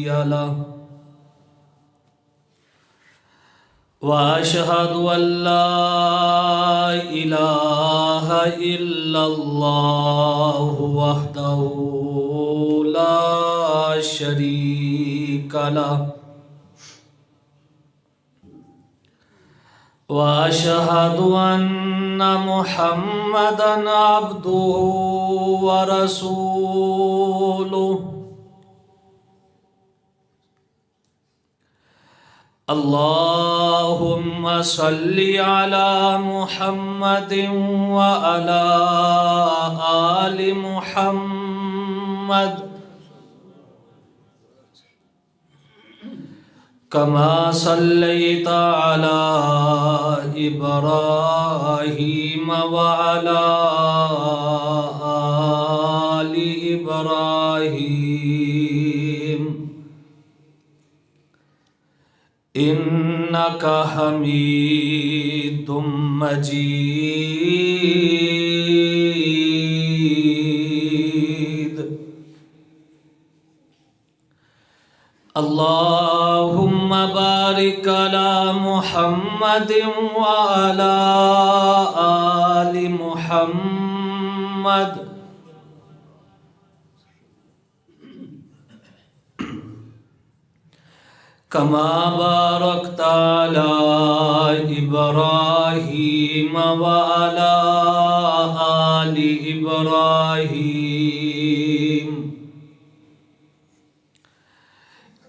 له وأشهد أن لا إله إلا الله وحده لا شريك له وأشهد أن محمدًا عبده ورسوله اللهم صل على محمد وعلى آل محمد كما صليت على إبراهيم وعلى آل إبراهيم إنك حميد مجيد اللهم بارك على محمد وعلى آل محمد كما باركت على إبراهيم وعلى آل إبراهيم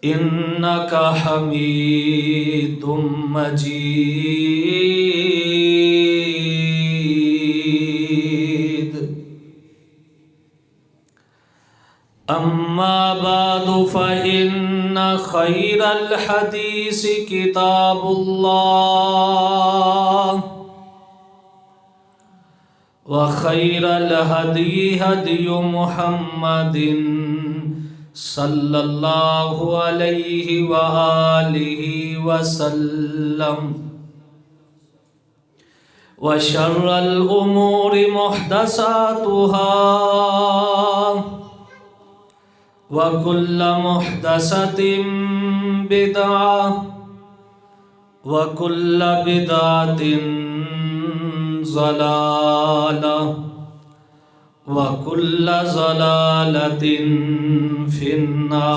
إنك حميد مجيد أما بعد فإن خير الحديث كتاب الله وخير الهدي هدي محمد صلى الله عليه وآله وسلم وشر الأمور محدثاتها وكل محدثة بدعة وكل بدعة ضلالة وكل ضلالة في النار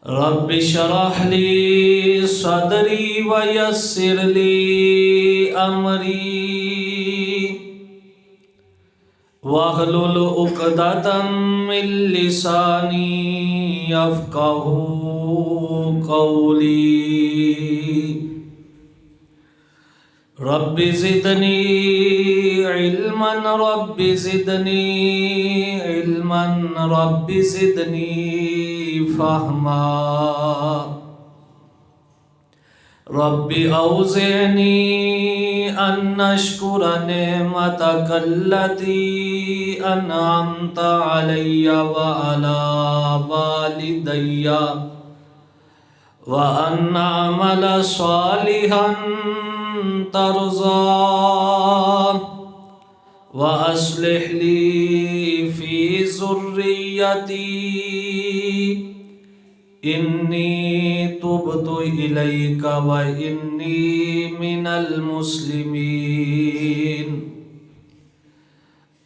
رب اشرح لي صدري ويسر لي أمري واحلل عقدة من لساني يفقهوا قولي رب زدني علما رب زدني علما رب زدني فهما رب أوزعني أن أشكر نعمتك التي أنعمت علي وعلى والدي وأن أعمل صالحا ترضاه وأصلح لي في ذريتي إني تبت إليك وإني من المسلمين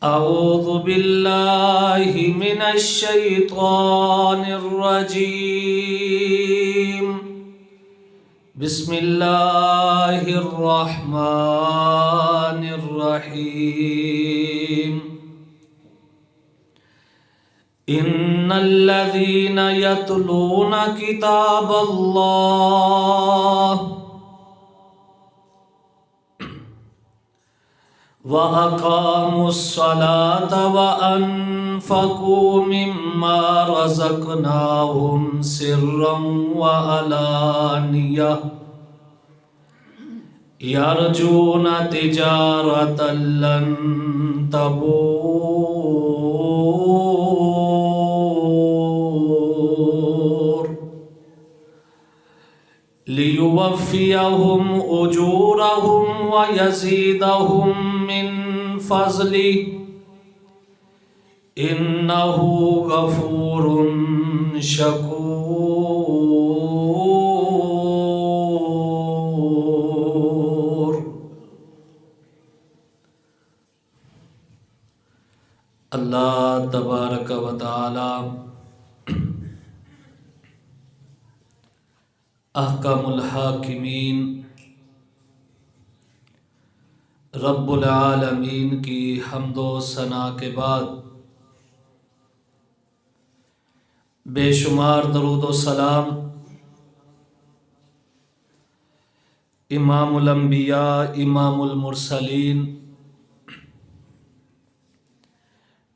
أعوذ بالله من الشيطان الرجيم بسم الله الرحمن الرحيم إن الذين يتلون كتاب الله وأقاموا الصلاة وأنفقوا مما رزقناهم سرا وعلانية يرجون تجارة لن تبور ليوفيهم أجورهم ويزيدهم من فضله إنه غفور شكور. اللہ تبارک و تعالی احکم الحاکمین رب العالمین کی حمد و ثنا کے بعد بے شمار درود و سلام امام الانبیاء امام المرسلین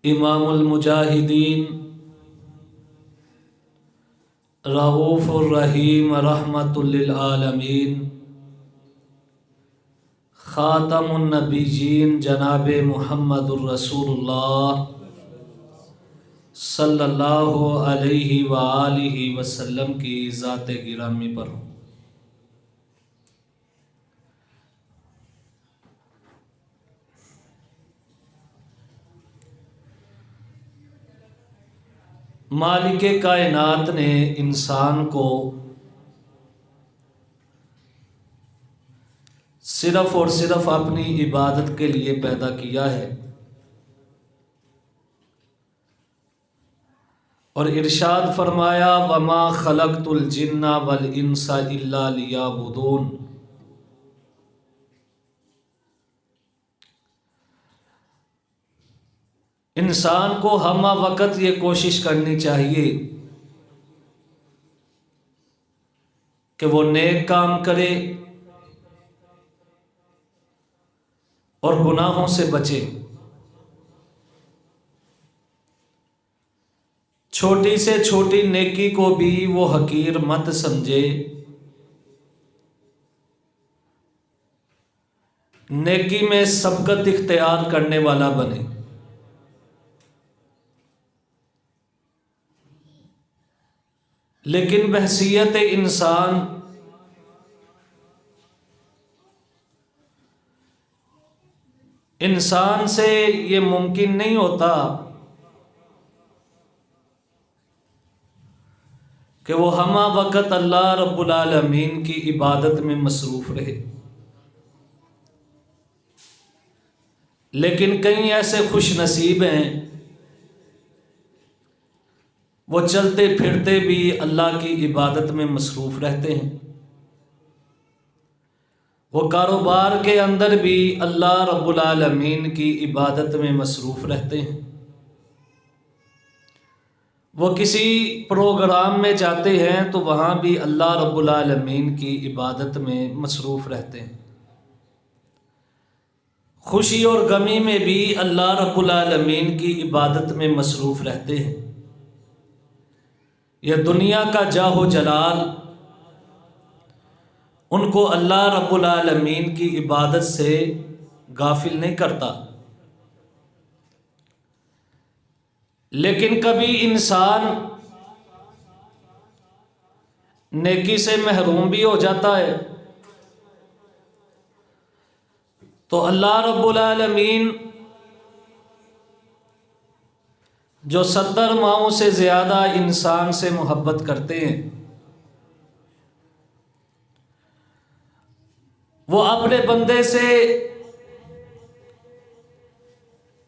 امام المجاہدین رؤوف الرحیم رحمت للعالمین خاتم النبیین جناب محمد الرسول اللہ صلی اللہ علیہ وآلہ وسلم کی ذات گرامی پر ہوں۔ مالک کائنات نے انسان کو صرف اور صرف اپنی عبادت کے لیے پیدا کیا ہے، اور ارشاد فرمایا وَمَا خَلَقْتُ الْجِنَّ وَالْإِنسَ إِلَّا لِيَعْبُدُونَ۔ انسان کو ہمہ وقت یہ کوشش کرنی چاہیے کہ وہ نیک کام کرے اور گناہوں سے بچے۔ چھوٹی سے چھوٹی نیکی کو بھی وہ حقیر مت سمجھے، نیکی میں سبقت اختیار کرنے والا بنے۔ لیکن بحیثیت انسان سے یہ ممکن نہیں ہوتا کہ وہ ہمہ وقت اللہ رب العالمین کی عبادت میں مصروف رہے۔ لیکن کئی ایسے خوش نصیب ہیں وہ چلتے پھرتے بھی اللہ کی عبادت میں مصروف رہتے ہیں، وہ کاروبار کے اندر بھی اللہ رب العالمین کی عبادت میں مصروف رہتے ہیں، وہ کسی پروگرام میں جاتے ہیں تو وہاں بھی اللہ رب العالمین کی عبادت میں مصروف رہتے ہیں، خوشی اور غمی میں بھی اللہ رب العالمین کی عبادت میں مصروف رہتے ہیں۔ یہ دنیا کا جاہ و جلال ان کو اللہ رب العالمین کی عبادت سے غافل نہیں کرتا۔ لیکن کبھی انسان نیکی سے محروم بھی ہو جاتا ہے تو اللہ رب العالمین جو 70 ماؤں سے زیادہ انسان سے محبت کرتے ہیں، وہ اپنے بندے سے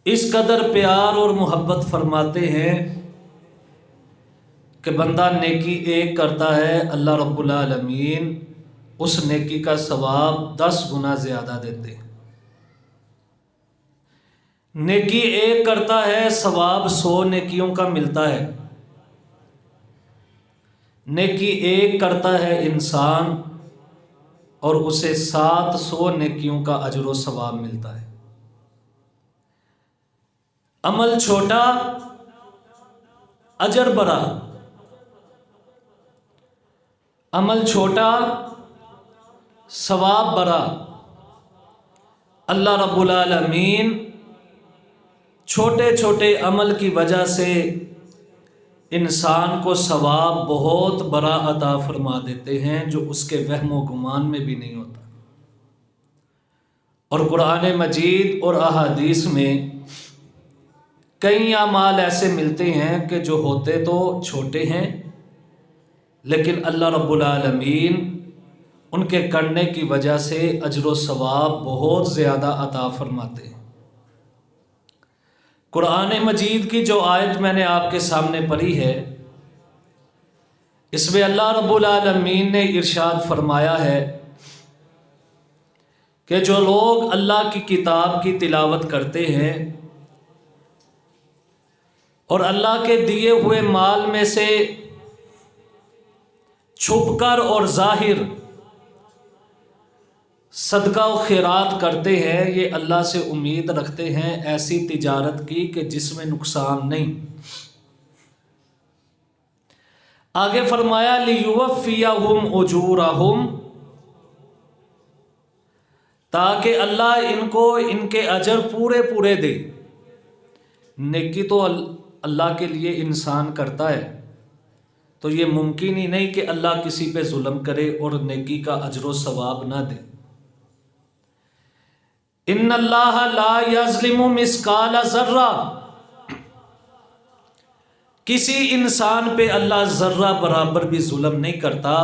اس قدر پیار اور محبت فرماتے ہیں کہ بندہ نیکی ایک کرتا ہے، اللہ رب العالمین اس نیکی کا ثواب 10 گنا زیادہ دیتے ہیں۔ نیکی ایک کرتا ہے، ثواب 100 نیکیوں کا ملتا ہے۔ نیکی ایک کرتا ہے انسان اور اسے 700 نیکیوں کا اجر و ثواب ملتا ہے۔ عمل چھوٹا، اجر بڑا، عمل چھوٹا، ثواب بڑا۔ اللہ رب العالمین چھوٹے چھوٹے عمل کی وجہ سے انسان کو ثواب بہت بڑا عطا فرما دیتے ہیں جو اس کے وہم و گمان میں بھی نہیں ہوتا۔ اور قرآن مجید اور احادیث میں کئی اعمال ایسے ملتے ہیں کہ جو ہوتے تو چھوٹے ہیں لیکن اللہ رب العالمین ان کے کرنے کی وجہ سے اجر و ثواب بہت زیادہ عطا فرماتے ہیں۔ قرآن مجید کی جو آیت میں نے آپ کے سامنے پڑھی ہے، اس میں اللہ رب العالمین نے ارشاد فرمایا ہے کہ جو لوگ اللہ کی کتاب کی تلاوت کرتے ہیں اور اللہ کے دیے ہوئے مال میں سے چھپ کر اور ظاہر صدقہ و خیرات کرتے ہیں، یہ اللہ سے امید رکھتے ہیں ایسی تجارت کی کہ جس میں نقصان نہیں۔ آگے فرمایا لِيُوَفِّيَهُمْ أُجُورَهُمْ، تاکہ اللہ ان کو ان کے اجر پورے پورے دے۔ نیکی تو اللہ کے لیے انسان کرتا ہے، تو یہ ممکن ہی نہیں کہ اللہ کسی پہ ظلم کرے اور نیکی کا اجر و ثواب نہ دے۔ ان اللہ لا یظلم مثقال ذرہ، کسی انسان پہ اللہ ذرہ برابر بھی ظلم نہیں کرتا،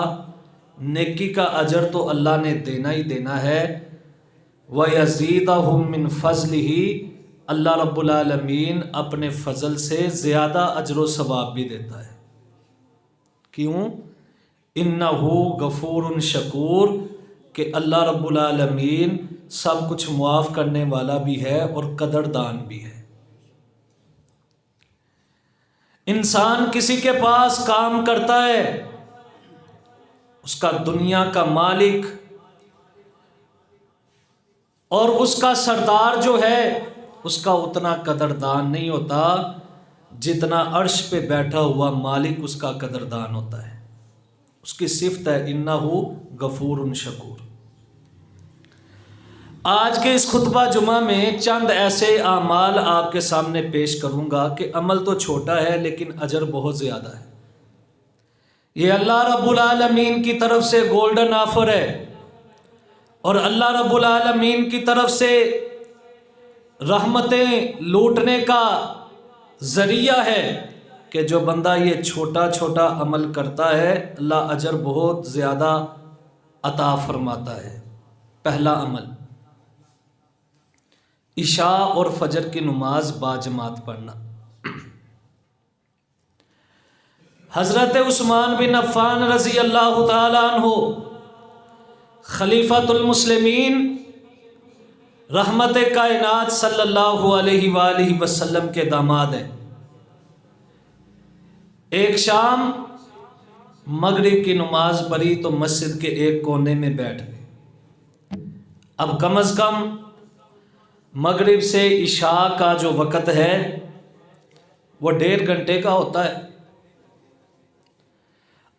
نیکی کا اجر تو اللہ نے دینا ہی دینا ہے۔ وَيَزِيدَهُم مِّن فَضْلِهِ، اللہ رب العالمین اپنے فضل سے زیادہ اجر و ثواب بھی دیتا ہے۔ کیوں؟ اِنَّهُ غَفُورٌ شَكُورٌ، کہ اللہ رب العالمین سب کچھ معاف کرنے والا بھی ہے اور قدردان بھی ہے۔ انسان کسی کے پاس کام کرتا ہے، اس کا دنیا کا مالک اور اس کا سردار جو ہے اس کا اتنا قدردان نہیں ہوتا جتنا عرش پہ بیٹھا ہوا مالک اس کا قدردان ہوتا ہے۔ اس کی صفت ہے انہ غفور شکور۔ آج کے اس خطبہ جمعہ میں چند ایسے اعمال آپ کے سامنے پیش کروں گا کہ عمل تو چھوٹا ہے لیکن اجر بہت زیادہ ہے۔ یہ اللہ رب العالمین کی طرف سے گولڈن آفر ہے اور اللہ رب العالمین کی طرف سے رحمتیں لوٹنے کا ذریعہ ہے کہ جو بندہ یہ چھوٹا چھوٹا عمل کرتا ہے اللہ اجر بہت زیادہ عطا فرماتا ہے۔ پہلا عمل، عشاء اور فجر کی نماز باجماعت پڑھنا۔ حضرت عثمان بن عفان رضی اللہ تعالی عنہ خلیفۃ المسلمین رحمت کائنات صلی اللہ علیہ وآلہ وسلم کے داماد ہیں۔ ایک شام مغرب کی نماز پڑھی تو مسجد کے ایک کونے میں بیٹھ گئے۔ اب کم از کم مغرب سے عشاء کا جو وقت ہے وہ 1.5 گھنٹے کا ہوتا ہے۔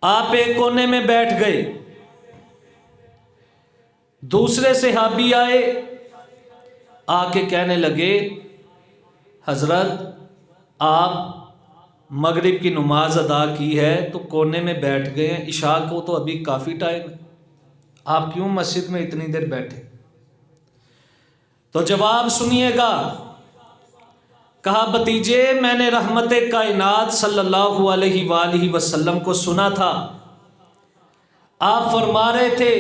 آپ ایک کونے میں بیٹھ گئے، دوسرے صحابی آئے، آ کے کہنے لگے حضرت آپ مغرب کی نماز ادا کی ہے تو کونے میں بیٹھ گئے ہیں، عشاء کو تو ابھی کافی ٹائم ہے، آپ کیوں مسجد میں اتنی دیر بیٹھے؟ تو جواب سنیے گا۔ کہا بھتیجے میں نے رحمت کائنات صلی اللہ علیہ وآلہ وسلم کو سنا تھا، آپ فرما رہے تھے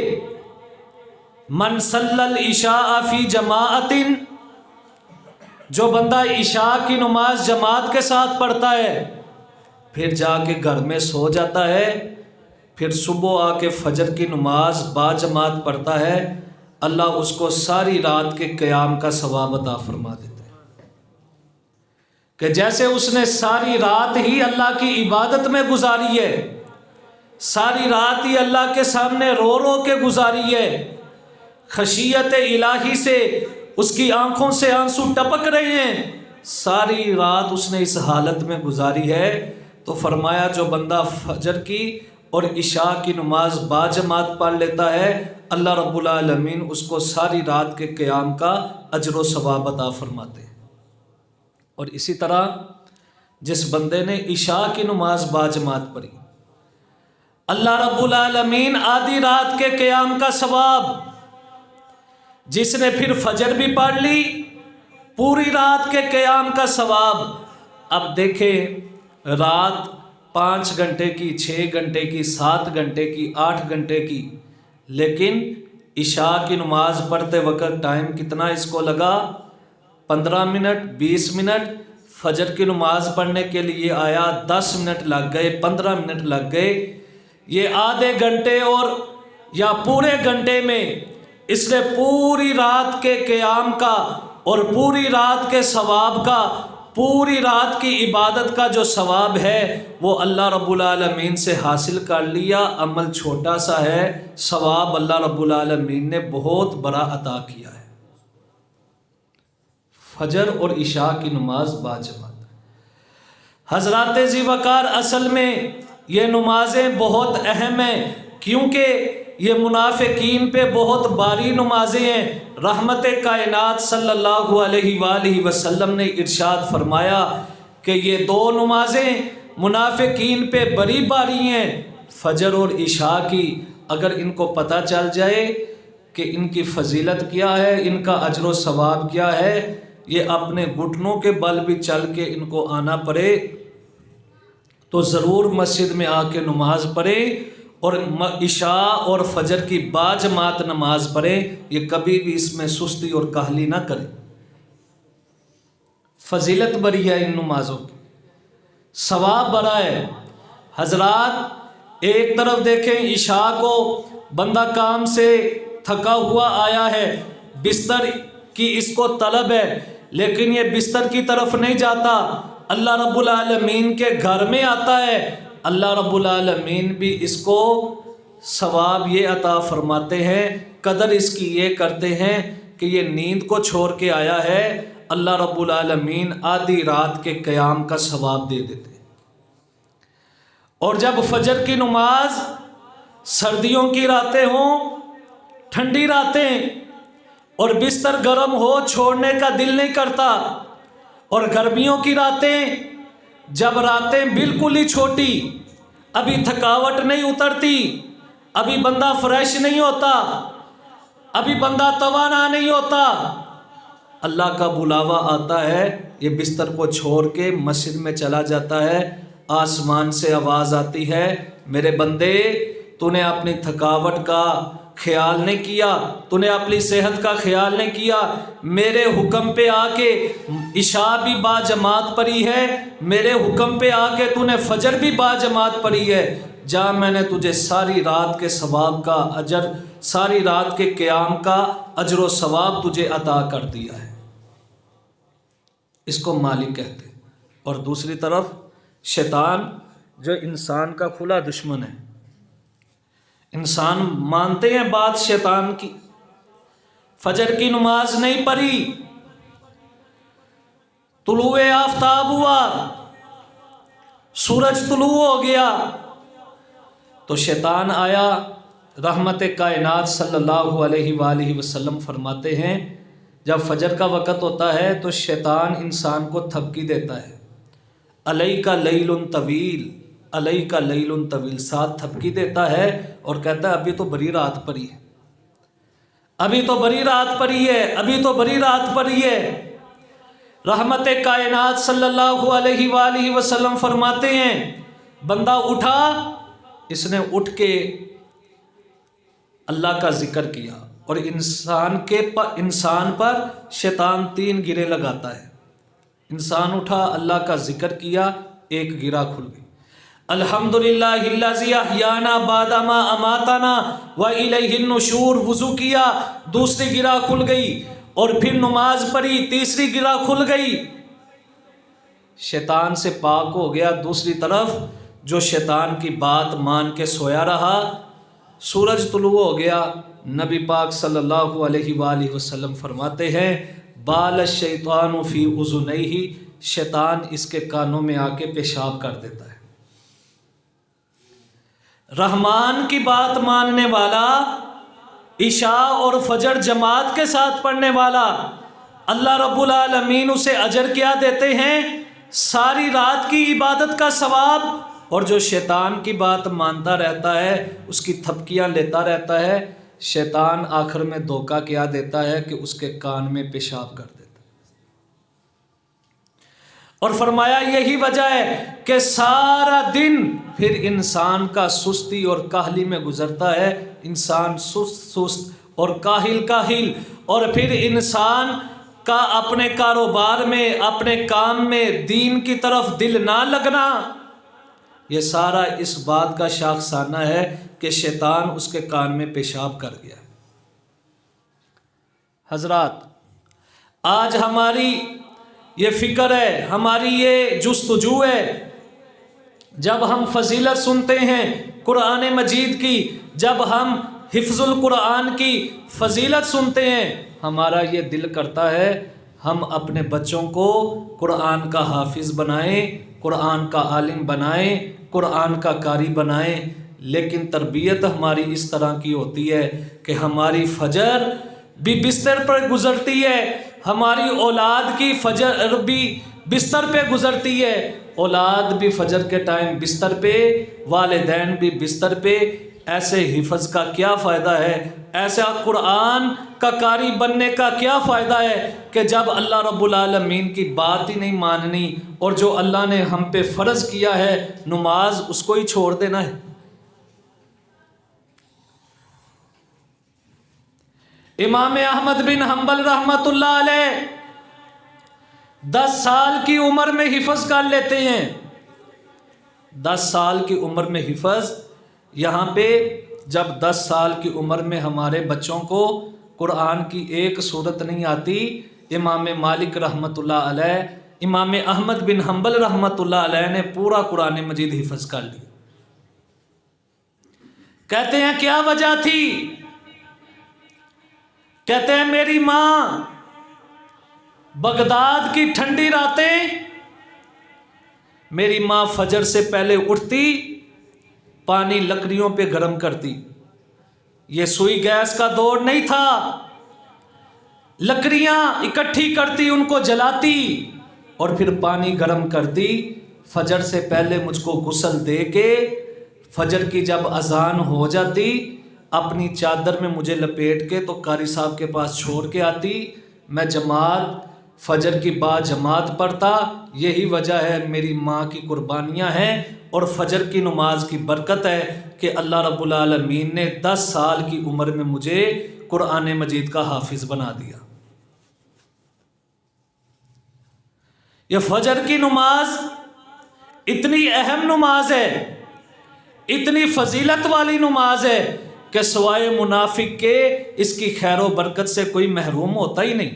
من صلی العشاء فی جماعت، جو بندہ عشاء کی نماز جماعت کے ساتھ پڑھتا ہے پھر جا کے گھر میں سو جاتا ہے، پھر صبح آ کے فجر کی نماز باجماعت پڑھتا ہے، اللہ اس کو ساری رات کے قیام کا ثواب عطا فرما دیتا ہے، کہ جیسے اس نے ساری رات ہی اللہ کی عبادت میں گزاری ہے، ساری رات ہی اللہ کے سامنے رو رو کے گزاری ہے، خشیت الہی سے اس کی آنکھوں سے آنسو ٹپک رہے ہیں، ساری رات اس نے اس حالت میں گزاری ہے، تو فرمایا جو بندہ فجر کی اور عشاء کی نماز باجماعت پڑھ لیتا ہے اللہ رب العالمین اس کو ساری رات کے قیام کا اجر و ثواب عطا فرماتے ہیں۔ اور اسی طرح جس بندے نے عشاء کی نماز باجماعت پڑھی اللہ رب العالمین آدھی رات کے قیام کا ثواب، جس نے پھر فجر بھی پڑھ لی پوری رات کے قیام کا ثواب، اب دیکھیں رات 5 گھنٹے کی، 6 گھنٹے کی، 7 گھنٹے کی، 8 گھنٹے کی، لیکن عشاء کی نماز پڑھتے وقت ٹائم کتنا اس کو لگا؟ 15 منٹ، 20 منٹ۔ فجر کی نماز پڑھنے کے لیے آیا، 10 منٹ لگ گئے، 15 منٹ لگ گئے۔ یہ آدھے گھنٹے اور یا پورے گھنٹے میں اس نے پوری رات کے قیام کا اور پوری رات کے ثواب کا، پوری رات کی عبادت کا جو ثواب ہے وہ اللہ رب العالمین سے حاصل کر لیا۔ عمل چھوٹا سا ہے، ثواب اللہ رب العالمین نے بہت بڑا عطا کیا ہے۔ فجر اور عشاء کی نماز باجماعت۔ حضرات ذی وقار، اصل میں یہ نمازیں بہت اہم ہیں، کیونکہ یہ منافقین پہ بہت باری نمازیں ہیں۔ رحمت کائنات صلی اللہ علیہ وآلہ وسلم نے ارشاد فرمایا کہ یہ 2 نمازیں منافقین پہ بڑی باری ہیں، فجر اور عشاء کی۔ اگر ان کو پتہ چل جائے کہ ان کی فضیلت کیا ہے، ان کا اجر و ثواب کیا ہے، یہ اپنے گھٹنوں کے بل بھی چل کے ان کو آنا پڑے تو ضرور مسجد میں آ کے نماز پڑھے اور عشاء اور فجر کی باجماعت نماز پڑھے۔ یہ کبھی بھی اس میں سستی اور کاہلی نہ کرے۔ فضیلت بڑی ہے ان نمازوں کی، ثواب بڑا ہے۔ حضرات ایک طرف دیکھیں، عشاء کو بندہ کام سے تھکا ہوا آیا ہے، بستر کی اس کو طلب ہے، لیکن یہ بستر کی طرف نہیں جاتا، اللہ رب العالمین کے گھر میں آتا ہے۔ اللہ رب العالمین بھی اس کو ثواب یہ عطا فرماتے ہیں، قدر اس کی یہ کرتے ہیں کہ یہ نیند کو چھوڑ کے آیا ہے، اللہ رب العالمین آدھی رات کے قیام کا ثواب دے دیتے ہیں۔ اور جب فجر کی نماز سردیوں کی راتیں ہوں، ٹھنڈی راتیں اور بستر گرم ہو، چھوڑنے کا دل نہیں کرتا، اور گرمیوں کی راتیں، جب راتیں بالکل ہی چھوٹی، ابھی تھکاوٹ نہیں اترتی، ابھی بندہ فریش نہیں ہوتا، ابھی بندہ توانا نہیں ہوتا، اللہ کا بلاوا آتا ہے، یہ بستر کو چھوڑ کے مسجد میں چلا جاتا ہے۔ آسمان سے آواز آتی ہے، میرے بندے تو نے اپنی تھکاوٹ کا خیال نہیں کیا، تو نے اپنی صحت کا خیال نہیں کیا، میرے حکم پہ آ کے عشاء بھی باجماعت پڑھی ہے، میرے حکم پہ آ کے تو نے فجر بھی باجماعت پڑھی ہے، جا میں نے تجھے ساری رات کے ثواب کا اجر، ساری رات کے قیام کا اجر و ثواب تجھے عطا کر دیا ہے۔ اس کو مالک کہتے ہیں۔ اور دوسری طرف شیطان جو انسان کا کھلا دشمن ہے، انسان مانتے ہیں بات شیطان کی، فجر کی نماز نہیں پڑھی، طلوع آفتاب ہوا، سورج طلوع ہو گیا تو شیطان آیا۔ رحمت کائنات صلی اللہ علیہ وآلہ وسلم فرماتے ہیں جب فجر کا وقت ہوتا ہے تو شیطان انسان کو تھپکی دیتا ہے، علیک لیل طویل، علیک لیل طویل، ساتھ تھپکی دیتا ہے اور کہتا ہے ابھی تو بڑی رات پڑی ہے، ابھی تو بڑی رات پڑی ہے، ابھی تو بڑی رات پڑی ہے۔ رحمت کائنات صلی اللہ علیہ وآلہ وسلم فرماتے ہیں بندہ اٹھا، اس نے اٹھ کے اللہ کا ذکر کیا، اور انسان پر شیطان 3 گرے لگاتا ہے۔ انسان اٹھا، اللہ کا ذکر کیا، ایک گرہ کھل گئی، الحمدللہ الذی احیانا بعد ما اماتنا والیہ النشور، وضو کیا، دوسری گرہ کھل گئی، اور پھر نماز پڑھی، تیسری گرہ کھل گئی، شیطان سے پاک ہو گیا۔ دوسری طرف جو شیطان کی بات مان کے سویا رہا، سورج طلوع ہو گیا، نبی پاک صلی اللہ علیہ وآلہ وسلم فرماتے ہیں بال الشیطان فی اذنیہ، شیطان اس کے کانوں میں آ کے پیشاب کر دیتا ہے۔ رحمان کی بات ماننے والا، عشاء اور فجر جماعت کے ساتھ پڑھنے والا، اللہ رب العالمین اسے اجر کیا دیتے ہیں؟ ساری رات کی عبادت کا ثواب۔ اور جو شیطان کی بات مانتا رہتا ہے، اس کی تھپکیاں لیتا رہتا ہے، شیطان آخر میں دھوکہ کیا دیتا ہے کہ اس کے کان میں پیشاب کر دیتا ہے۔ اور فرمایا یہی وجہ ہے کہ سارا دن پھر انسان کا سستی اور کاہلی میں گزرتا ہے، انسان سست سست اور کاہل کاہل، اور پھر انسان کا اپنے کاروبار میں، اپنے کام میں دین کی طرف دل نہ لگنا، یہ سارا اس بات کا شاخسانہ ہے کہ شیطان اس کے کان میں پیشاب کر گیا۔ حضرات، آج ہماری یہ فکر ہے، ہماری یہ جستجو ہے، جب ہم فضیلت سنتے ہیں قرآن مجید کی، جب ہم حفظ القرآن کی فضیلت سنتے ہیں، ہمارا یہ دل کرتا ہے ہم اپنے بچوں کو قرآن کا حافظ بنائیں، قرآن کا عالم بنائیں، قرآن کا قاری بنائیں، لیکن تربیت ہماری اس طرح کی ہوتی ہے کہ ہماری فجر بھی بستر پر گزرتی ہے، ہماری اولاد کی فجر بھی بستر پہ گزرتی ہے، اولاد بھی فجر کے ٹائم بستر پہ، والدین بھی بستر پہ۔ ایسے حفظ کا کیا فائدہ ہے؟ ایسا قرآن کا قاری بننے کا کیا فائدہ ہے کہ جب اللہ رب العالمین کی بات ہی نہیں ماننی، اور جو اللہ نے ہم پہ فرض کیا ہے نماز، اس کو ہی چھوڑ دینا ہے۔ امام احمد بن حنبل رحمۃ اللہ علیہ 10 سال کی عمر میں حفظ کر لیتے ہیں، 10 سال کی عمر میں حفظ۔ یہاں پہ جب 10 سال کی عمر میں ہمارے بچوں کو قرآن کی ایک سورت نہیں آتی، امام مالک رحمۃ اللہ علیہ، امام احمد بن حنبل رحمۃ اللہ علیہ نے پورا قرآن مجید حفظ کر لیا۔ کہتے ہیں کیا وجہ تھی؟ کہتے ہیں میری ماں بغداد کی ٹھنڈی راتیں، میری ماں فجر سے پہلے اٹھتی، پانی لکڑیوں پہ گرم کرتی، یہ سوئی گیس کا دور نہیں تھا، لکڑیاں اکٹھی کرتی، ان کو جلاتی اور پھر پانی گرم کرتی، فجر سے پہلے مجھ کو غسل دے کے فجر کی جب اذان ہو جاتی، اپنی چادر میں مجھے لپیٹ کے تو قاری صاحب کے پاس چھوڑ کے آتی، میں جماعت فجر کی بعد جماعت پڑھتا۔ یہی وجہ ہے، میری ماں کی قربانیاں ہیں اور فجر کی نماز کی برکت ہے کہ اللہ رب العالمین نے 10 سال کی عمر میں مجھے قرآن مجید کا حافظ بنا دیا۔ یہ فجر کی نماز اتنی اہم نماز ہے، اتنی فضیلت والی نماز ہے کہ سوائے منافق کے اس کی خیر و برکت سے کوئی محروم ہوتا ہی نہیں۔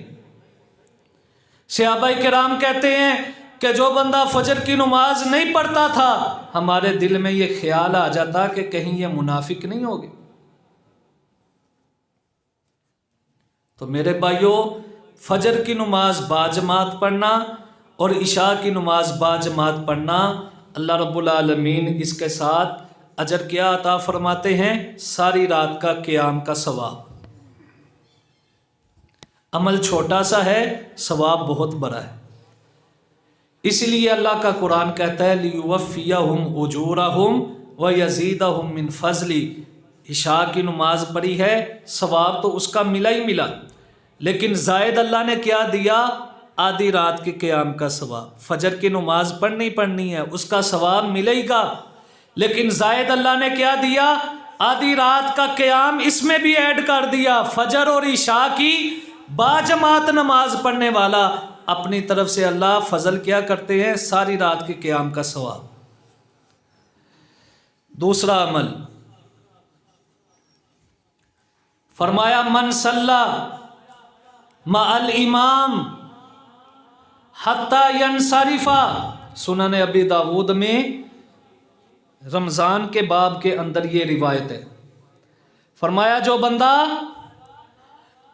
صحابہ کرام کہتے ہیں کہ جو بندہ فجر کی نماز نہیں پڑھتا تھا، ہمارے دل میں یہ خیال آ جاتا کہ کہیں یہ منافق نہیں ہوگے۔ تو میرے بھائیوں، فجر کی نماز باجماعت پڑھنا اور عشاء کی نماز باجماعت پڑھنا، اللہ رب العالمین اس کے ساتھ اجر کیا عطا فرماتے ہیں؟ ساری رات کا قیام کا ثواب۔ عمل چھوٹا سا ہے، ثواب بہت بڑا ہے۔ اس لیے اللہ کا قرآن کہتا ہے لِيُوَفِّيَهُمْ أُجُورَهُمْ وَيَزِيدَهُمْ مِنْ فَضْلِهِ۔ عشاء کی نماز پڑھی ہے، ثواب تو اس کا ملا ہی ملا، لیکن زائد اللہ نے کیا دیا؟ آدھی رات کے قیام کا ثواب۔ فجر کی نماز پڑھنی ہے، اس کا ثواب ملے گا، لیکن زائد اللہ نے کیا دیا؟ آدھی رات کا قیام اس میں بھی ایڈ کر دیا۔ فجر اور عشاء کی باجماعت نماز پڑھنے والا، اپنی طرف سے اللہ فضل کیا کرتے ہیں؟ ساری رات کے قیام کا ثواب۔ دوسرا عمل فرمایا من صلی مع الامام حتی ینصرف۔ سنن ابی داود میں رمضان کے باب کے اندر یہ روایت ہے، فرمایا جو بندہ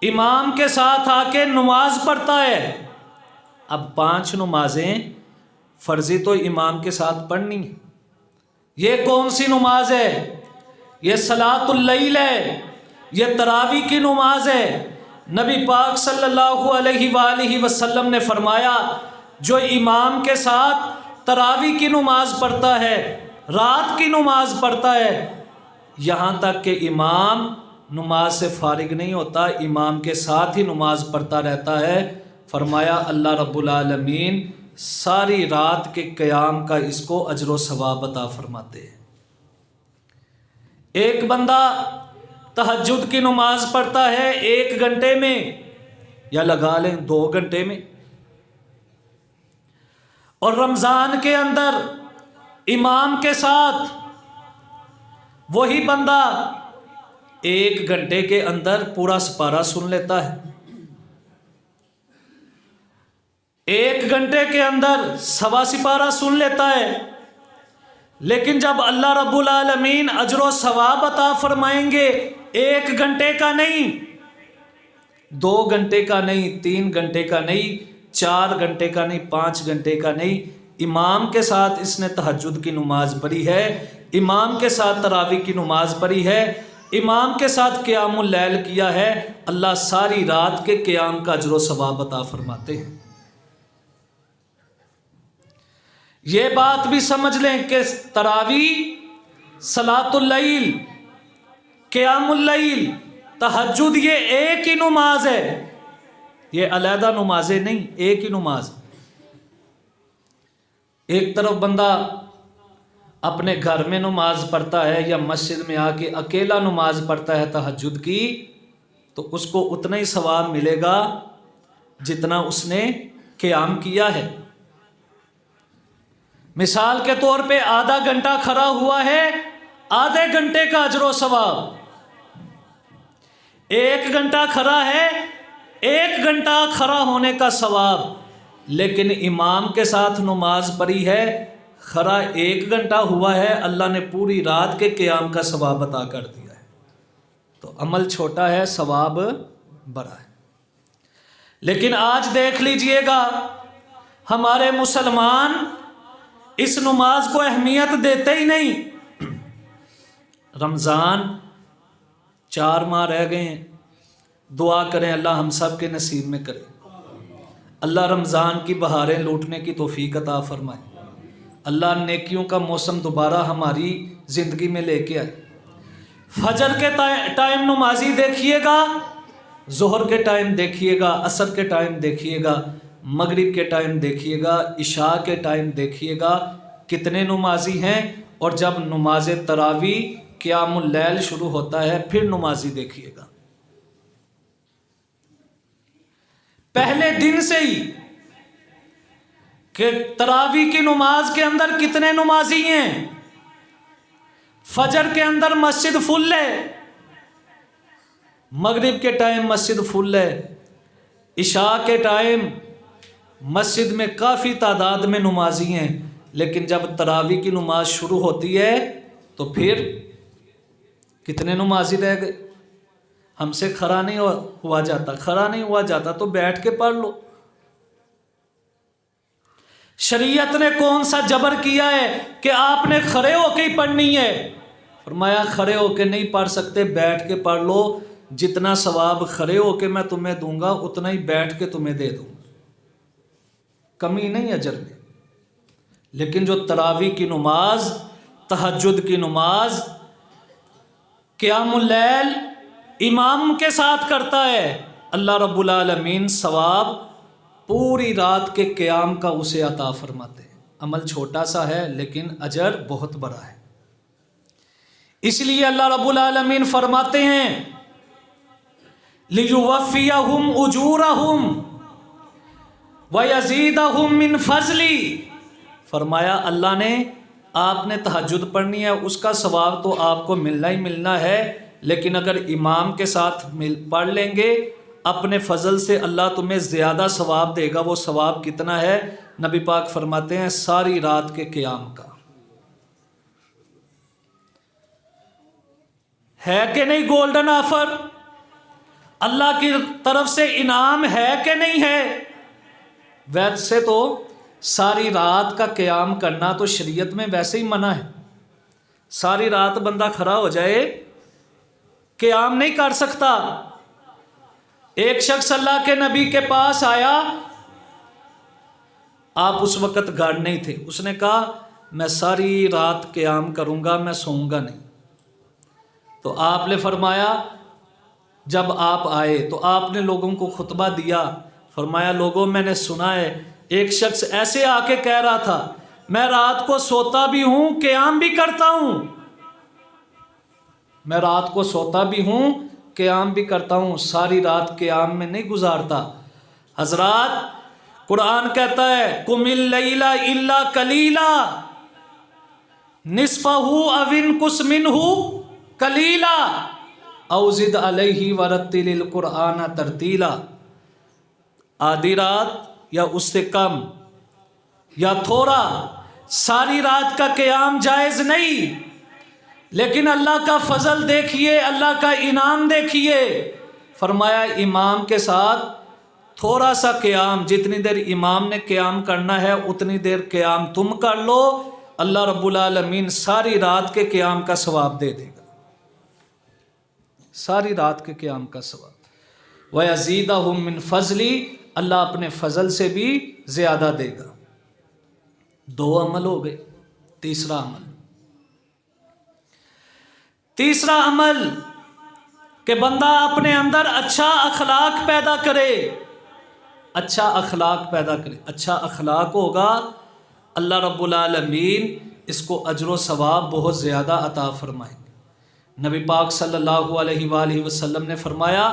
امام کے ساتھ آ کے نماز پڑھتا ہے، اب 5 نمازیں فرضی تو امام کے ساتھ پڑھنی ہے، یہ کون سی نماز ہے؟ یہ صلاۃ اللیل ہے، یہ تراویح کی نماز ہے۔ نبی پاک صلی اللہ علیہ وآلہ وسلم نے فرمایا جو امام کے ساتھ تراویح کی نماز پڑھتا ہے، رات کی نماز پڑھتا ہے، یہاں تک کہ امام نماز سے فارغ نہیں ہوتا، امام کے ساتھ ہی نماز پڑھتا رہتا ہے، فرمایا اللہ رب العالمین ساری رات کے قیام کا اس کو اجر و ثواب عطا فرماتے ہیں۔ ایک بندہ تہجد کی نماز پڑھتا ہے 1 گھنٹے میں، یا لگا لیں 2 گھنٹے میں، اور رمضان کے اندر امام کے ساتھ وہی بندہ 1 گھنٹے کے اندر پورا سپارہ سن لیتا ہے، 1 گھنٹے کے اندر 1.25 سپارہ سن لیتا ہے، لیکن جب اللہ رب العالمین اجر و ثواب عطا فرمائیں گے 1 گھنٹے کا نہیں، 2 گھنٹے کا نہیں، 3 گھنٹے کا نہیں، 4 گھنٹے کا نہیں، 5 گھنٹے کا نہیں، امام کے ساتھ اس نے تہجد کی نماز پڑھی ہے، امام کے ساتھ تراویح کی نماز پڑھی ہے، امام کے ساتھ قیام اللیل کیا ہے، اللہ ساری رات کے قیام کا اجر و ثواب عطا فرماتے ہیں۔ یہ بات بھی سمجھ لیں کہ تراویح، صلاۃ اللیل، قیام اللیل، تہجد یہ ایک ہی نماز ہے، یہ علیحدہ نمازیں نہیں، ایک ہی نماز۔ ایک طرف بندہ اپنے گھر میں نماز پڑھتا ہے یا مسجد میں آ کے اکیلا نماز پڑھتا ہے تہجد کی، تو اس کو اتنا ہی ثواب ملے گا جتنا اس نے قیام کیا ہے۔ مثال کے طور پہ آدھا گھنٹہ کھڑا ہوا ہے، آدھے گھنٹے کا اجر و ثواب، 1 گھنٹہ کھڑا ہے، 1 گھنٹہ کھڑا ہونے کا ثواب، لیکن امام کے ساتھ نماز پڑھی ہے، کھڑا 1 گھنٹہ ہوا ہے، اللہ نے پوری رات کے قیام کا ثواب عطا کر دیا ہے۔ تو عمل چھوٹا ہے، ثواب بڑا ہے۔ لیکن آج دیکھ لیجئے گا ہمارے مسلمان اس نماز کو اہمیت دیتے ہی نہیں۔ رمضان 4 ماہ رہ گئے ہیں، دعا کریں اللہ ہم سب کے نصیب میں کرے، اللہ رمضان کی بہاریں لوٹنے کی توفیق عطا فرمائے، اللہ نیکیوں کا موسم دوبارہ ہماری زندگی میں لے کے آئے۔ فجر کے ٹائم نمازی دیکھیے گا، ظہر کے ٹائم دیکھیے گا، عصر کے ٹائم دیکھیے گا، مغرب کے ٹائم دیکھیے گا، عشاء کے ٹائم دیکھیے گا، کتنے نمازی ہیں، اور جب نماز تراویح قیام اللیل شروع ہوتا ہے پھر نمازی دیکھیے گا۔ پہلے دن سے ہی کہ تراویح کی نماز کے اندر کتنے نمازی ہیں، فجر کے اندر مسجد فل ہے، مغرب کے ٹائم مسجد فل ہے، عشاء کے ٹائم مسجد میں کافی تعداد میں نمازی ہیں، لیکن جب تراویح کی نماز شروع ہوتی ہے تو پھر کتنے نمازی رہ گئے۔ ہم سے کھڑا نہیں ہوا جاتا، کھڑا نہیں ہوا جاتا تو بیٹھ کے پڑھ لو۔ شریعت نے کون سا جبر کیا ہے کہ آپ نے کھڑے ہو کے ہی پڑھنی ہے؟ فرمایا کھڑے ہو کے نہیں پڑھ سکتے، بیٹھ کے پڑھ لو، جتنا ثواب کھڑے ہو کے میں تمہیں دوں گا اتنا ہی بیٹھ کے تمہیں دے دوں گا، کمی نہیں اجر میں۔ لیکن جو تراویح کی نماز، تہجد کی نماز، قیام اللیل امام کے ساتھ کرتا ہے، اللہ رب العالمین ثواب پوری رات کے قیام کا اسے عطا فرماتے ہیں۔ عمل چھوٹا سا ہے لیکن اجر بہت بڑا ہے۔ اس لیے اللہ رب العالمین فرماتے ہیں لِيُوَفِّيَهُمْ أُجُورَهُمْ وَيَزِيدَهُمْ مِنْ فَضْلِهِ، فرمایا اللہ نے آپ نے تہجد پڑھنی ہے، اس کا ثواب تو آپ کو ملنا ہی ملنا ہے، لیکن اگر امام کے ساتھ پڑھ لیں گے اپنے فضل سے اللہ تمہیں زیادہ ثواب دے گا۔ وہ ثواب کتنا ہے؟ نبی پاک فرماتے ہیں ساری رات کے قیام کا۔ ہے کہ نہیں گولڈن آفر؟ اللہ کی طرف سے انعام ہے کہ نہیں ہے؟ ویسے تو ساری رات کا قیام کرنا تو شریعت میں ویسے ہی منع ہے، ساری رات بندہ کھڑا ہو جائے قیام نہیں کر سکتا۔ ایک شخص اللہ کے نبی کے پاس آیا، آپ اس وقت گھر نہیں تھے، اس نے کہا میں ساری رات قیام کروں گا، میں سوؤں گا نہیں۔ تو آپ نے فرمایا جب آپ آئے تو آپ نے لوگوں کو خطبہ دیا، فرمایا لوگوں میں نے سنا ہے ایک شخص ایسے آ کے کہہ رہا تھا میں رات کو سوتا بھی ہوں قیام بھی کرتا ہوں، میں رات کو سوتا بھی ہوں قیام بھی کرتا ہوں، ساری رات قیام میں نہیں گزارتا۔ حضرات قرآن کہتا ہے قم اللیل الا قلیلا نصفہ او انقص منہ قلیلا او زد علیہ ورتل القرآن ترتیلا، آدھی رات یا اس سے کم یا تھوڑا، ساری رات کا قیام جائز نہیں، لیکن اللہ کا فضل دیکھیے، اللہ کا انعام دیکھیے، فرمایا امام کے ساتھ تھوڑا سا قیام، جتنی دیر امام نے قیام کرنا ہے اتنی دیر قیام تم کر لو، اللہ رب العالمین ساری رات کے قیام کا ثواب دے دے گا، ساری رات کے قیام کا ثواب۔ وَيَزِيدَهُم مِّن فَضْلِهِ، اللہ اپنے فضل سے بھی زیادہ دے گا۔ دو عمل ہو گئے، تیسرا عمل، تیسرا عمل کہ بندہ اپنے اندر اچھا اخلاق پیدا کرے، اچھا اخلاق پیدا کرے، اچھا اخلاق ہوگا اللہ رب العالمین اس کو اجر و ثواب بہت زیادہ عطا فرمائیں گے۔ نبی پاک صلی اللہ علیہ وآلہ وسلم نے فرمایا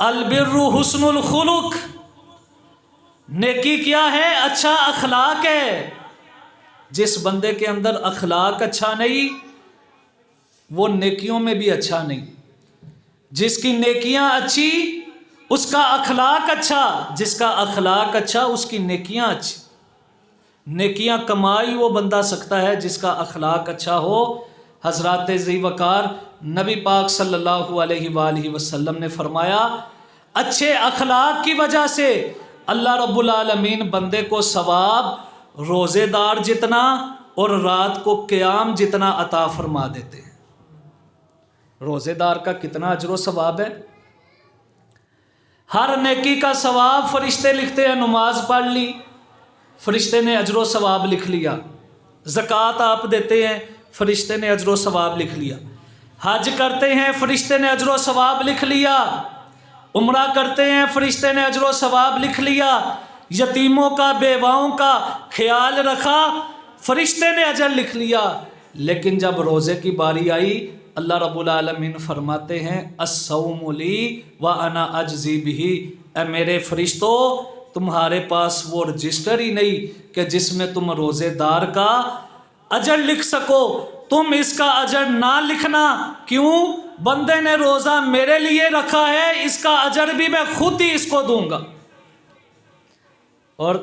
البر حسن الخلق، نیکی کیا ہے؟ اچھا اخلاق ہے۔ جس بندے کے اندر اخلاق اچھا نہیں وہ نیکیوں میں بھی اچھا نہیں، جس کی نیکیاں اچھی اس کا اخلاق اچھا، جس کا اخلاق اچھا اس کی نیکیاں اچھی، نیکیاں کمائی وہ بندہ سکتا ہے جس کا اخلاق اچھا ہو۔ حضرات ذی وقار نبی پاک صلی اللہ علیہ وآلہ وسلم نے فرمایا اچھے اخلاق کی وجہ سے اللہ رب العالمین بندے کو ثواب روزے دار جتنا اور رات کو قیام جتنا عطا فرما دیتے ہیں۔ روزے دار کا کتنا اجر و ثواب ہے، ہر نیکی کا ثواب فرشتے لکھتے ہیں، نماز پڑھ لی فرشتے نے اجر و ثواب لکھ لیا، زکوٰۃ آپ دیتے ہیں فرشتے نے اجر و ثواب لکھ لیا، حج کرتے ہیں فرشتے نے اجر و ثواب لکھ لیا، عمرہ کرتے ہیں فرشتے نے اجر و ثواب لکھ لیا، یتیموں کا بیواؤں کا خیال رکھا فرشتے نے اجر لکھ لیا۔ لیکن جب روزے کی باری آئی اللہ رب العالمین فرماتے ہیں الصوم لی وانا اجزی بہ، اے میرے فرشتوں تمہارے پاس وہ رجسٹر ہی نہیں کہ جس میں تم روزے دار کا اجر لکھ سکو، تم اس کا اجر نہ لکھنا، کیوں؟ بندے نے روزہ میرے لیے رکھا ہے، اس کا اجر بھی میں خود ہی اس کو دوں گا۔ اور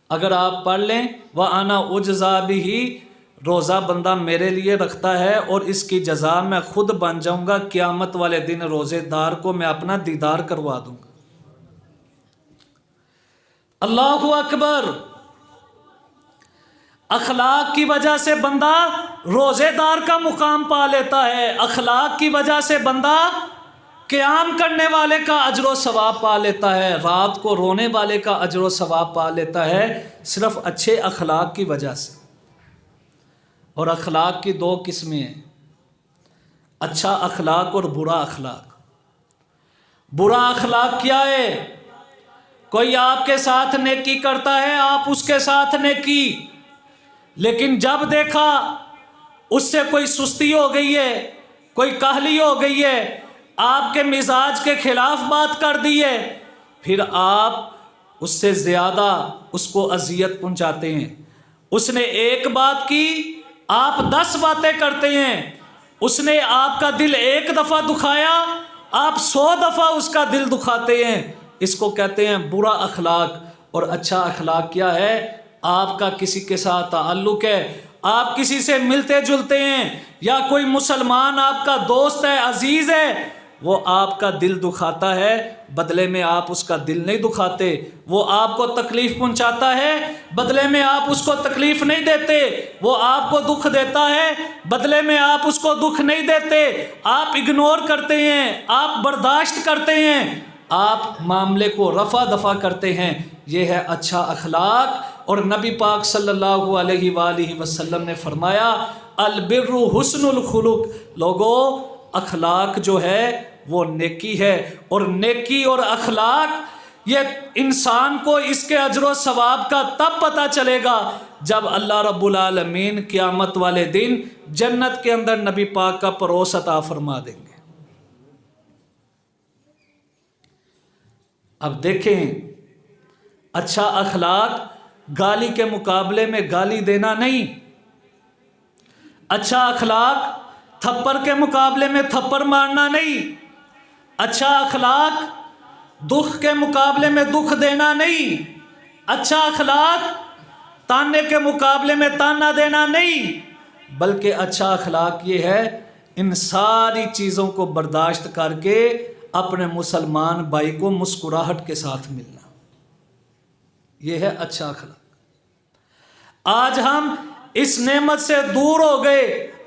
اگر آپ پڑھ لیں وَأَنَا أُجْزَىٰ بِهِ، روزہ بندہ میرے لیے رکھتا ہے اور اس کی جزا میں خود بن جاؤں گا، قیامت والے دن روزے دار کو میں اپنا دیدار کروا دوں گا۔ اللہ اکبر، اخلاق کی وجہ سے بندہ روزے دار کا مقام پا لیتا ہے، اخلاق کی وجہ سے بندہ قیام کرنے والے کا اجر و ثواب پا لیتا ہے، رات کو رونے والے کا اجر و ثواب پا لیتا ہے، صرف اچھے اخلاق کی وجہ سے۔ اور اخلاق کی دو قسمیں ہیں، اچھا اخلاق اور برا اخلاق۔ برا اخلاق کیا ہے؟ کوئی آپ کے ساتھ نیکی کرتا ہے، آپ اس کے ساتھ نیکی، لیکن جب دیکھا اس سے کوئی سستی ہو گئی ہے، کوئی کاہلی ہو گئی ہے، آپ کے مزاج کے خلاف بات کر دی ہے، پھر آپ اس سے زیادہ اس کو اذیت پہنچاتے ہیں۔ اس نے ایک بات کی آپ 10 باتیں کرتے ہیں، اس نے آپ کا دل ایک دفعہ دکھایا آپ 100 دفعہ اس کا دل دکھاتے ہیں، اس کو کہتے ہیں برا اخلاق۔ اور اچھا اخلاق کیا ہے؟ آپ کا کسی کے ساتھ تعلق ہے، آپ کسی سے ملتے جلتے ہیں، یا کوئی مسلمان آپ کا دوست ہے، عزیز ہے، وہ آپ کا دل دکھاتا ہے، بدلے میں آپ اس کا دل نہیں دکھاتے، وہ آپ کو تکلیف پہنچاتا ہے، بدلے میں آپ اس کو تکلیف نہیں دیتے، وہ آپ کو دکھ دیتا ہے، بدلے میں آپ اس کو دکھ نہیں دیتے، آپ اگنور کرتے ہیں، آپ برداشت کرتے ہیں، آپ معاملے کو رفع دفع کرتے ہیں۔ یہ ہے اچھا اخلاق۔ اور نبی پاک صلی اللہ علیہ وآلہ وسلم نے فرمایا البر حسن الخلق، لوگوں اخلاق جو ہے وہ نیکی ہے، اور نیکی اور اخلاق یہ انسان کو اس کے اجر و ثواب کا تب پتہ چلے گا جب اللہ رب العالمین قیامت والے دن جنت کے اندر نبی پاک کا پڑوس عطا فرما دیں گے۔ اب دیکھیں، اچھا اخلاق گالی کے مقابلے میں گالی دینا نہیں، اچھا اخلاق تھپڑ کے مقابلے میں تھپڑ مارنا نہیں، اچھا اخلاق دکھ کے مقابلے میں دکھ دینا نہیں، اچھا اخلاق تانے کے مقابلے میں تانا دینا نہیں، بلکہ اچھا اخلاق یہ ہے ان ساری چیزوں کو برداشت کر کے اپنے مسلمان بھائی کو مسکراہٹ کے ساتھ ملنا، یہ ہے اچھا اخلاق۔ آج ہم اس نعمت سے دور ہو گئے۔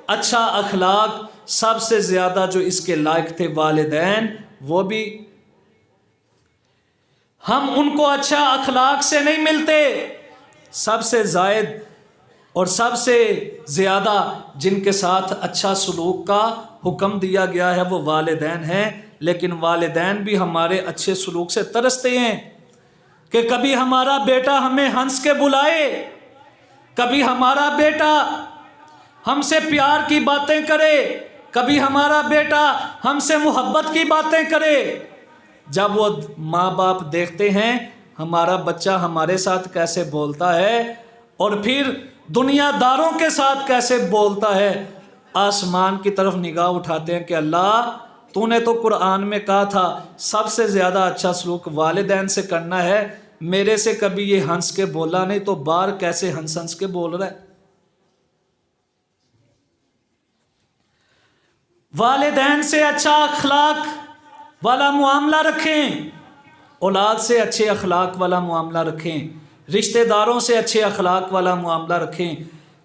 اچھا اخلاق سب سے زیادہ جو اس کے لائق تھے والدین، وہ بھی ہم ان کو اچھا اخلاق سے نہیں ملتے۔ سب سے زائد اور سب سے زیادہ جن کے ساتھ اچھا سلوک کا حکم دیا گیا ہے وہ والدین ہیں، لیکن والدین بھی ہمارے اچھے سلوک سے ترستے ہیں کہ کبھی ہمارا بیٹا ہمیں ہنس کے بلائے، کبھی ہمارا بیٹا ہم سے پیار کی باتیں کرے، کبھی ہمارا بیٹا ہم سے محبت کی باتیں کرے۔ جب وہ ماں باپ دیکھتے ہیں ہمارا بچہ ہمارے ساتھ کیسے بولتا ہے اور پھر دنیا داروں کے ساتھ کیسے بولتا ہے، آسمان کی طرف نگاہ اٹھاتے ہیں کہ اللہ تو نے تو قرآن میں کہا تھا سب سے زیادہ اچھا سلوک والدین سے کرنا ہے، میرے سے کبھی یہ ہنس کے بولا نہیں تو باہر کیسے ہنس کے بول رہا ہے۔ والدین سے اچھا اخلاق والا معاملہ رکھیں، اولاد سے اچھے اخلاق والا معاملہ رکھیں، رشتہ داروں سے اچھے اخلاق والا معاملہ رکھیں،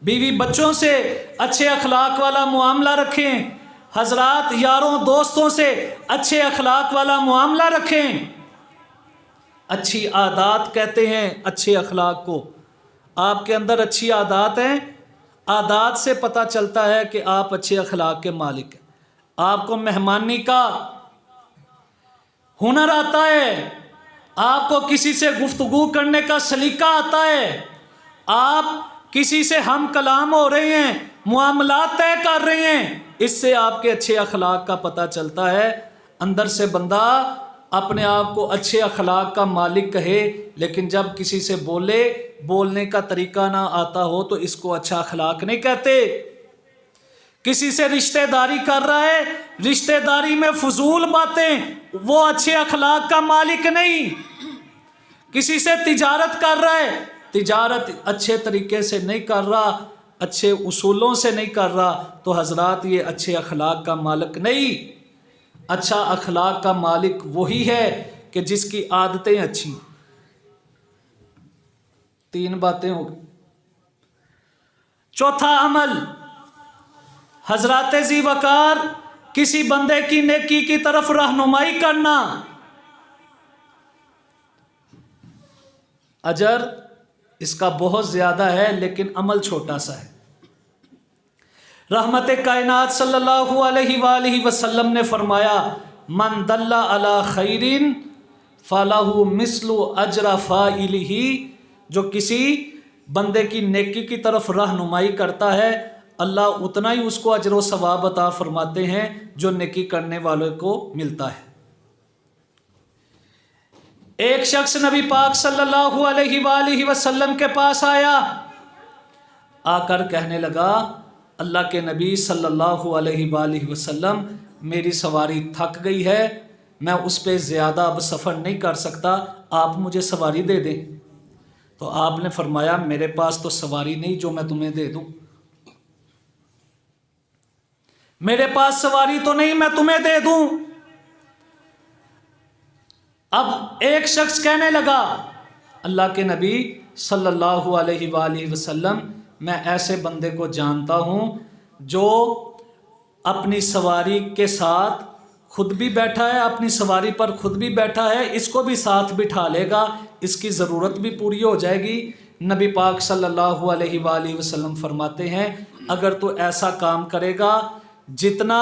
بیوی بچوں سے اچھے اخلاق والا معاملہ رکھیں، حضرات یاروں دوستوں سے اچھے اخلاق والا معاملہ رکھیں۔ اچھی عادات کہتے ہیں اچھے اخلاق کو۔ آپ کے اندر اچھی عادات ہیں، عادات سے پتہ چلتا ہے کہ آپ اچھے اخلاق کے مالک ہیں۔ آپ کو مہمانی کا ہنر آتا ہے، آپ کو کسی سے گفتگو کرنے کا سلیقہ آتا ہے، آپ کسی سے ہم کلام ہو رہے ہیں، معاملات طے کر رہے ہیں، اس سے آپ کے اچھے اخلاق کا پتہ چلتا ہے۔ اندر سے بندہ اپنے آپ کو اچھے اخلاق کا مالک کہے، لیکن جب کسی سے بولنے کا طریقہ نہ آتا ہو تو اس کو اچھا اخلاق نہیں کہتے۔ کسی سے رشتہ داری کر رہا ہے، رشتہ داری میں فضول باتیں، وہ اچھے اخلاق کا مالک نہیں۔ کسی سے تجارت کر رہا ہے، تجارت اچھے طریقے سے نہیں کر رہا، اچھے اصولوں سے نہیں کر رہا، تو حضرات یہ اچھے اخلاق کا مالک نہیں۔ اچھا اخلاق کا مالک وہی ہے کہ جس کی عادتیں اچھی۔ 3 باتیں ہو گئی۔ چوتھا عمل، حضرات ذی وقار کسی بندے کی نیکی کی طرف رہنمائی کرنا۔ اجر اس کا بہت زیادہ ہے لیکن عمل چھوٹا سا ہے۔ رحمت کائنات صلی اللہ علیہ وآلہ وسلم نے فرمایا من دل علی خیر فلہ مثل اجر فاعلہ، جو کسی بندے کی نیکی کی طرف رہنمائی کرتا ہے اللہ اتنا ہی اس کو اجر و ثواب عطا فرماتے ہیں جو نیکی کرنے والے کو ملتا ہے۔ ایک شخص نبی پاک صلی اللہ علیہ وآلہ وسلم کے پاس آیا، آ کر کہنے لگا اللہ کے نبی صلی اللہ علیہ وآلہ وسلم میری سواری تھک گئی ہے، میں اس پہ زیادہ اب سفر نہیں کر سکتا، آپ مجھے سواری دے دیں۔ تو آپ نے فرمایا میرے پاس تو سواری نہیں جو میں تمہیں دے دوں، میرے پاس سواری تو نہیں میں تمہیں دے دوں۔ اب ایک شخص کہنے لگا اللہ کے نبی صلی اللہ علیہ وآلہ وسلم میں ایسے بندے کو جانتا ہوں جو اپنی سواری کے ساتھ خود بھی بیٹھا ہے، اپنی سواری پر خود بھی بیٹھا ہے، اس کو بھی ساتھ بٹھا لے گا، اس کی ضرورت بھی پوری ہو جائے گی۔ نبی پاک صلی اللہ علیہ وآلہ وسلم فرماتے ہیں اگر تو ایسا کام کرے گا جتنا